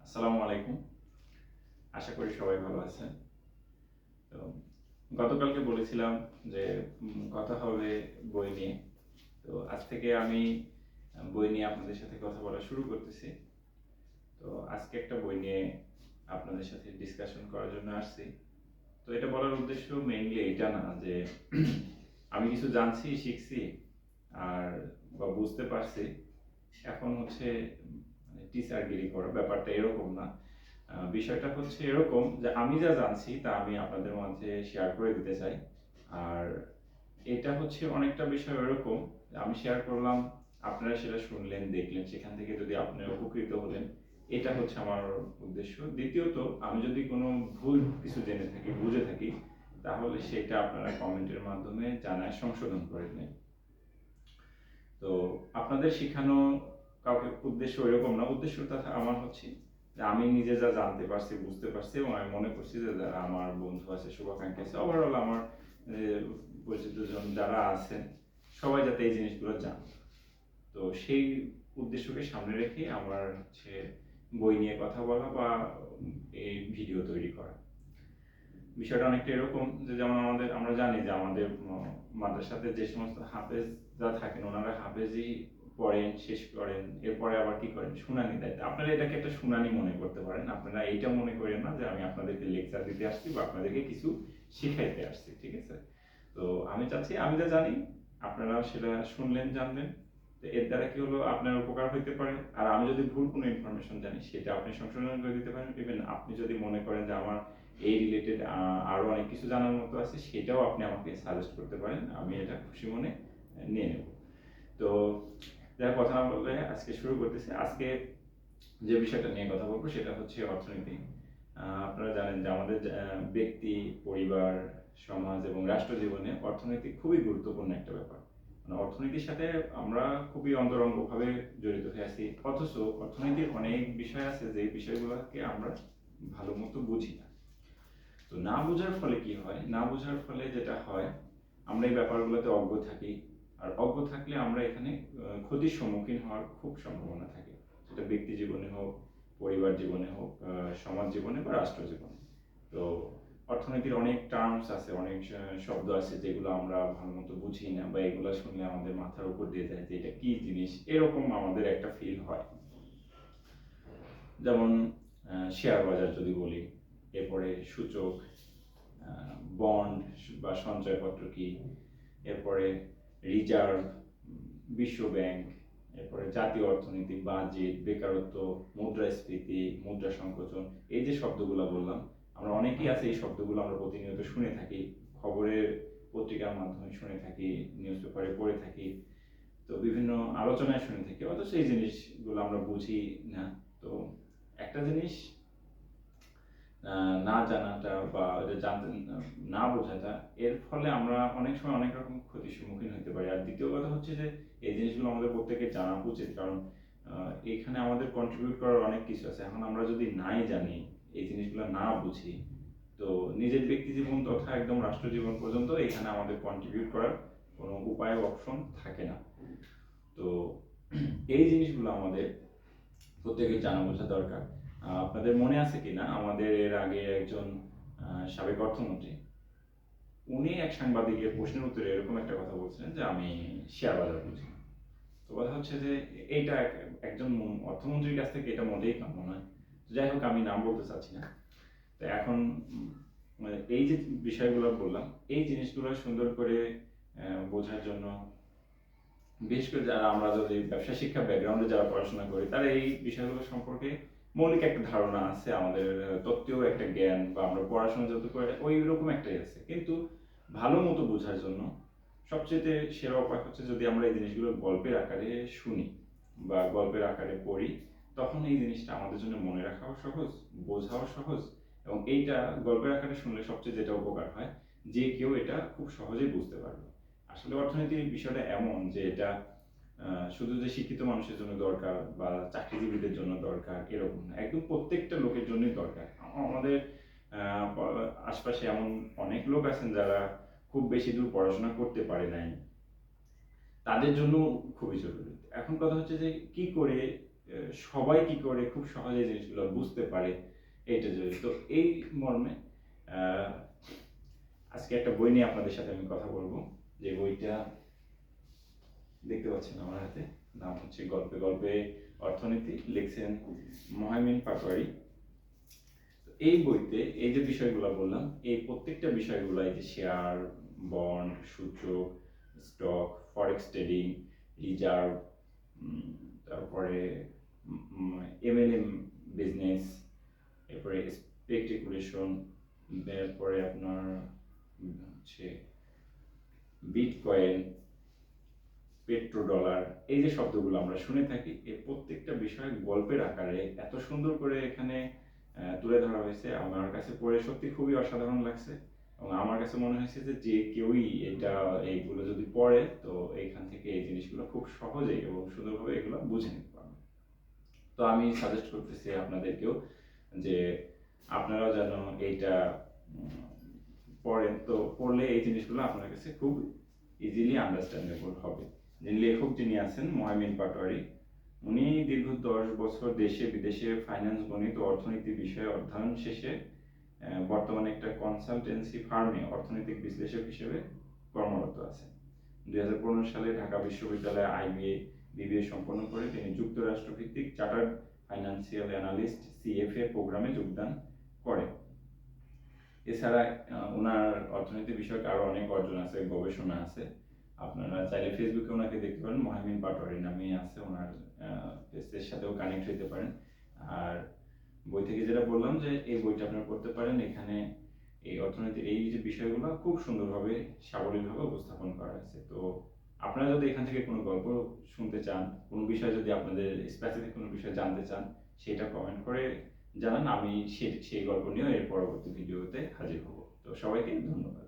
আসসালামু আলাইকুম। আশা করি সবাই ভালো আছেন। তো গতকালকে বলেছিলাম যে কথা হবে বই নিয়ে। তো আজ থেকে আমি বই নিয়ে আপনাদের সাথে কথা বলা শুরু করতেছি। তো আজকে একটা বই নিয়ে আপনাদের সাথে ডিসকাশন করার জন্য আসছি। তো এটা বলার উদ্দেশ্য মেইনলি এটা না যে আমি কিছু জানছি, শিখছি আর বা বুঝতে পারছি। এখন হচ্ছে টিচারগিরি করা ব্যাপারটা এরকম না। বিষয়টা হচ্ছে এরকম যে আমি যা জানছি তা আমি আপনাদের মাঝে শেয়ার করে দিতে চাই। আর এটা হচ্ছে অনেকটা বিষয় এরকম যে আমি শেয়ার করলাম, আপনারা সেটা শুনলেন, দেখলেন, সেখান থেকে যদি আপনারা উপকৃত হলেন, এটা হচ্ছে আমার উদ্দেশ্য। দ্বিতীয়ত, আমি যদি কোনো ভুল কিছু জেনে থাকি, বুঝে থাকি, তাহলে সেটা আপনারা কমেন্টের মাধ্যমে জানায় সংশোধন করে নেন। তো আপনাদের শেখানো কাউকে উদ্দেশ্য এরকম না। উদ্দেশ্যটা আমার হচ্ছে যে আমি নিজে যা জানতে পারছি, বুঝতে পারছি এবং আমি মনে করছি যে যারা আমার বন্ধু আছে, শুভাকাঙ্ক্ষী আছে, ওভারঅল আমার পরিচিত জন যারা আছেন সবাই যাতে এই জিনিসগুলো জানে। তো সেই উদ্দেশ্যকে সামনে রেখে আমার হচ্ছে বই নিয়ে কথা বলা বা এই ভিডিও তৈরি করা। বিষয়টা অনেকটা এরকম যে যেমন আমরা জানি যে আমাদের মাদ্রাসাতে যে সমস্ত হাফেজরা থাকেন ওনারা হাফেজি পড়েন, শেষ করেন, এরপরে আবার কি করেন, শুনানি দেয়। আপনারা এটাকে একটা শুনানি মনে করতে পারেন, আপনারা এইটা মনে করেন না যে আমি আপনাদেরকে লেকচার দিতে আসছি বা আপনাদেরকে কিছু শিখাইতে আসছি, ঠিক আছে? তো আমি চাচ্ছি আমি যা জানি আপনারা সেটা শুনলেন, জানলেন। তো এর দ্বারা কি হলো, আপনার উপকার হইতে পারে। আর আমি যদি ভুল কোনো ইনফরমেশন জানি সেটা আপনি সংশোধন করে দিতে পারেন। ইভেন আপনি যদি মনে করেন যে আমার এই রিলেটেড আরো অনেক কিছু জানার মতো আছে, সেটাও আপনি আমাকে সাজেস্ট করতে পারেন, আমি এটা খুশি মনে নিয়ে নেব। তো যারা কথা না বললে আজকে শুরু করতেছি। আজকে যে বিষয়টা নিয়ে কথা বলবো সেটা হচ্ছে অর্থনীতি। আপনারা জানেন যে আমাদের ব্যক্তি, পরিবার, সমাজ এবং রাষ্ট্র জীবনে অর্থনীতি খুবই গুরুত্বপূর্ণ একটা ব্যাপার। মানে অর্থনীতির সাথে আমরা খুবই অন্তরঙ্গভাবে জড়িত হয়ে আছি, অথচ অর্থনীতির অনেক বিষয় আছে যে বিষয়গুলোকে আমরা ভালো মতো বুঝি না। তো না বোঝার ফলে কি হয়, না বোঝার ফলে যেটা হয়, আমরা এই ব্যাপারগুলোতে অজ্ঞ থাকি। আর অজ্ঞ থাকলে আমরা এখানে ক্ষতির সম্মুখীন হওয়ার খুব সম্ভাবনা থাকে, সেটা ব্যক্তি জীবনে হোক, পরিবার জীবনে হোক, সমাজ জীবনে বা রাষ্ট্র জীবনে। তো অর্থনীতির অনেক টার্মস আছে, অনেক শব্দ আছে যেগুলো আমরা ভালো মতো বুঝি না, বা এগুলো শুনলে আমাদের মাথার উপর দিয়ে যায় যে এটা কি জিনিস, এরকম আমাদের একটা ফিল হয়। যেমন শেয়ার বাজার যদি বলি, এরপরে সূচক, বন্ড বা সঞ্চয়পত্র কি, এরপরে রিজার্ভ, বিশ্ব ব্যাংক, এরপরে জাতীয় অর্থনীতি, বাজেট, বেকারত্ব, মুদ্রাস্ফীতি, মুদ্রা সংকোচন, এই যে শব্দগুলো বললাম, আমরা অনেকেই আছে এই শব্দগুলো আমরা প্রতিনিয়ত শুনে থাকি, খবরের পত্রিকার মাধ্যমে শুনে থাকি, নিউজ পেপারে পড়ে থাকি, তো বিভিন্ন আলোচনায় শুনে থাকি, অথচ এই জিনিসগুলো আমরা বুঝি না। তো একটা জিনিস না জানাটা বা জানতে না বোঝাটা, এর ফলে আমরা অনেক সময় অনেক রকম ক্ষতির সম্মুখীন হতে পারি। আর দ্বিতীয় কথা হচ্ছে যে এই জিনিসগুলো আমাদের প্রত্যেকের জানা উচিত, কারণ এখানে আমাদের কন্ট্রিবিউট করার অনেক কিছু আছে। এখন আমরা যদি নাই জানি, এই জিনিসগুলো না বুঝি, তো নিজের ব্যক্তি জীবন তথা একদম রাষ্ট্র জীবন পর্যন্ত এখানে আমাদের কন্ট্রিবিউট করার কোনো উপায়, অপশন থাকে না। তো এই জিনিসগুলো আমাদের প্রত্যেকের জানা বোঝা দরকার। আপনাদের মনে আছে কিনা, আমাদের এর আগে একজন সাবেক অর্থমন্ত্রী, উনি এক সাংবাদিকের প্রশ্নের উত্তরে এরকম একটা কথা বলছিলেন যে আমি শেয়ার বাজার বুঝি। তো কথা হচ্ছে যে এইটা একজন অর্থমন্ত্রীর কাছ থেকে এটা মোটেই কাম্য নয়। যাই হোক, আমি নাম বলতে চাচ্ছি না। তো এখন মানে এই যে বিষয়গুলো বললাম, এই জিনিসগুলো সুন্দর করে বোঝার জন্য, বিশেষ করে যারা আমরা যদি ব্যবসা শিক্ষা ব্যাকগ্রাউন্ডে যারা পড়াশোনা করি, তারা এই বিষয়গুলো সম্পর্কে মৌলিক একটা ধারণা আছে, আমাদের তত্ত্বেও একটা জ্ঞান, বা আমরা পড়াশোনা যত করে ওই রকম একটাই আছে। কিন্তু ভালো মতো বোঝার জন্য সবচেয়ে সেরা উপায় হচ্ছে যদি আমরা এই জিনিসগুলো গল্পের আকারে শুনি বা গল্পের আকারে পড়ি, তখন এই জিনিসটা আমাদের জন্য মনে রাখাও সহজ, বোঝাও সহজ। এবং এইটা গল্পের আকারে শুনলে সবচেয়ে যেটা উপকার হয়, যে কেউ এটা খুব সহজেই বুঝতে পারবে। আসলে অর্থনীতির বিষয়টা এমন যে এটা শুধু যে শিক্ষিত মানুষের জন্য দরকার বা চাকরিজীবীদের জন্য দরকার এরকম না, একদম প্রত্যেকটা লোকের জন্যই দরকার। আমাদের আশপাশে এমন অনেক লোক আছেন যারা খুব বেশি দূর পড়াশোনা করতে পারে নাই, তাদের জন্য খুবই জরুরি। এখন কথা হচ্ছে যে কি করে সবাই কি করে খুব সহজে জিনিসগুলো বুঝতে পারে এইটা যদি। তো এই মর্মে আহ, আজকে একটা বই নিয়ে আপনাদের সাথে আমি কথা বলবো, যে বইটা দেখতে পাচ্ছেন আমার হাতে, নাম হচ্ছে গল্পে গল্পে অর্থনীতি, লিখছেন মহাইমিন পাটোয়ারি। এই বইতে এই যে বিষয়গুলো বললাম, এই প্রত্যেকটা বিষয়গুলো, এই যে শেয়ার, বন্ড, সূচক, স্টক, ফরেক্স ট্রেডিং, রিজার্ভ, তারপরে এমএলএম বিজনেস, এরপরে স্পেকুলেশন, তারপরে আপনার হচ্ছে বিটকয়েন, পেট্রোডলার, এই যে শব্দগুলো আমরা শুনে থাকি, এই প্রত্যেকটা বিষয় গল্পের আকারে এত সুন্দর করে এখানে তুলে ধরা হয়েছে। আমার কাছে পড়ে সত্যি খুবই অসাধারণ লাগছে, এবং আমার কাছে মনে হয়েছে যে যে কেউই এইগুলো যদি পড়ে, তো এইখান থেকে এই জিনিসগুলো খুব সহজেই এবং সুন্দরভাবে এগুলো বুঝে নিতে পারবে। তো আমি সাজেস্ট করতেছি আপনাদেরকেও যে আপনারাও যেন এইটা পড়েন। তো পড়লে এই জিনিসগুলো আপনার কাছে খুব ইজিলি আন্ডারস্ট্যান্ডেবল হবে। যে লেখক যিনি আছেন মহাইমিন পাটোয়ারি, উনি দীর্ঘ 10 বছর দেশে বিদেশে ফাইন্যান্স, গণিত ও অর্থনীতি বিষয়ে অধ্যয়ন শেষে বর্তমানে একটা কনসালটেন্সি ফার্মে অর্থনৈতিক বিশ্লেষক হিসেবে কর্মরত আছেন। 2015 সালে ঢাকা বিশ্ববিদ্যালয়ে বিবিএ সম্পন্ন করে তিনি যুক্তরাষ্ট্র ভিত্তিক চার্টার্ড ফাইন্যান্সিয়াল অ্যানালিস্ট সিএফএ প্রোগ্রামে যোগদান করেন। এছাড়া ওনার অর্থনীতি বিষয়ক আরো অনেক অর্জন আছে, গবেষণা আছে। আপনারা চাইলে ফেসবুকে ওনাকে দেখতে পারেন, মহাইমিন পাটোয়ারি নামেই আছে, ওনার পেজের সাথেও কানেক্ট হতে পারেন। আর বই থেকে যেটা বললাম যে এই বইটা আপনারা পড়তে পারেন, এখানে এই অর্থনীতির এই যে বিষয়গুলো খুব সুন্দরভাবে সাবলীলভাবে উপস্থাপন করা হয়েছে। তো আপনারা যদি এখান থেকে কোনো গল্প শুনতে চান, কোনো বিষয় যদি আপনাদের স্পেসিফিক কোনো বিষয় জানতে চান, সেটা কমেন্ট করে জানান, আমি সেই গল্প নিয়েও এর পরবর্তী ভিডিওতে হাজির হব। তো সবাইকে ধন্যবাদ।